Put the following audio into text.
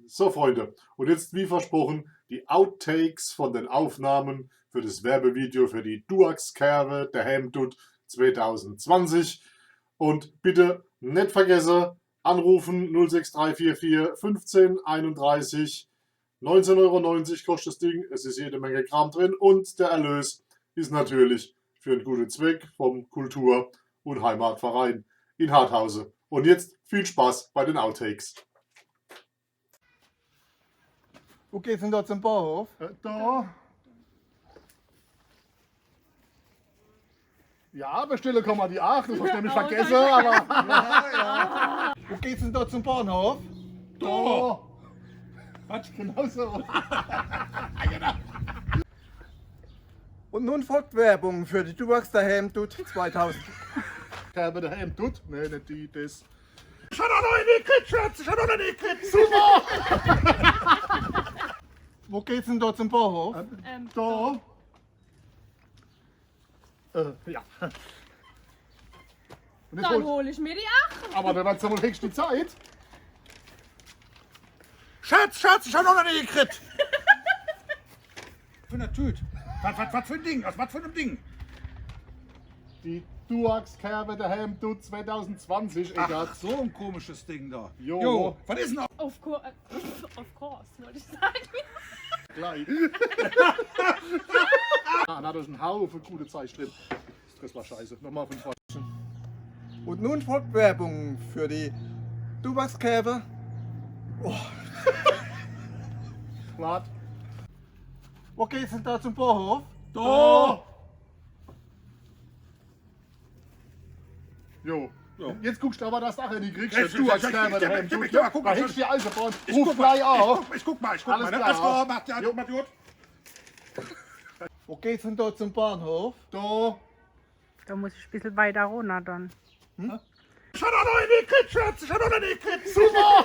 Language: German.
So, Freunde, und jetzt wie versprochen die Outtakes von den Aufnahmen für das Werbevideo für die Duax-Kerbe der Helmtut 2020. Und bitte nicht vergessen, anrufen 06344 15 31. 19,90 € kostet das Ding, es ist jede Menge Kram drin und der Erlös ist natürlich für einen guten Zweck vom Kultur- und Heimatverein in Harthausen. Und jetzt viel Spaß bei den Outtakes. Wo geht's denn da zum Bahnhof? Da. Ja, bestellen kann man die auch, das hast du nämlich vergessen, aber. Wo geht's denn da zum Bahnhof? Da. Was? Genau so. Und nun folgt Werbung für die Duax der Helmtut 2000. Kerbe der Helmtut? Nee, nicht die, das. Ich hab noch eine gekriegt, Schatz! Ich hab noch eine gekriegt! Super! Wo geht's denn da zum Bahnhof? Da. Ja. Und jetzt Dann wollt- hole ich mir die 8. aber dann wird's ja wohl höchste Zeit. Schatz, Schatz, ich hab noch eine gekriegt! Für eine Tüte. Was für ein Ding? Was für ein Ding? Die Duax-Kerbe der Helmtut 2020, egal. Ach, so ein komisches Ding da. Jo. Was ist denn noch? Of course, wollte ich sagen. Gleich. Ah, da ist ein Haufen gute Zeug drin. Das war scheiße. Nochmal von vorne. Und nun folgt Werbung für die Duax Kerbe. Wart. Wo geht's denn da zum Bahnhof? Da! Jo. Jo. Jetzt guckst du aber, dass du auch nicht kriegst. Jetzt- Du als jetzt- Kerbe der Helmtut. jetzt- ja, guck mal, Da hängst du die Eisenbahn. Ich Ruf guck mal, gleich an. ich guck mal. Alles Ne? klar. Alles klar, macht ja, Jo. macht gut. Wo geht's denn da zum Bahnhof? Da. Da muss ich ein bisschen weiter runter dann. Ich hab noch eine gekriegt, Schatz. Ich hab noch eine gekriegt. Super!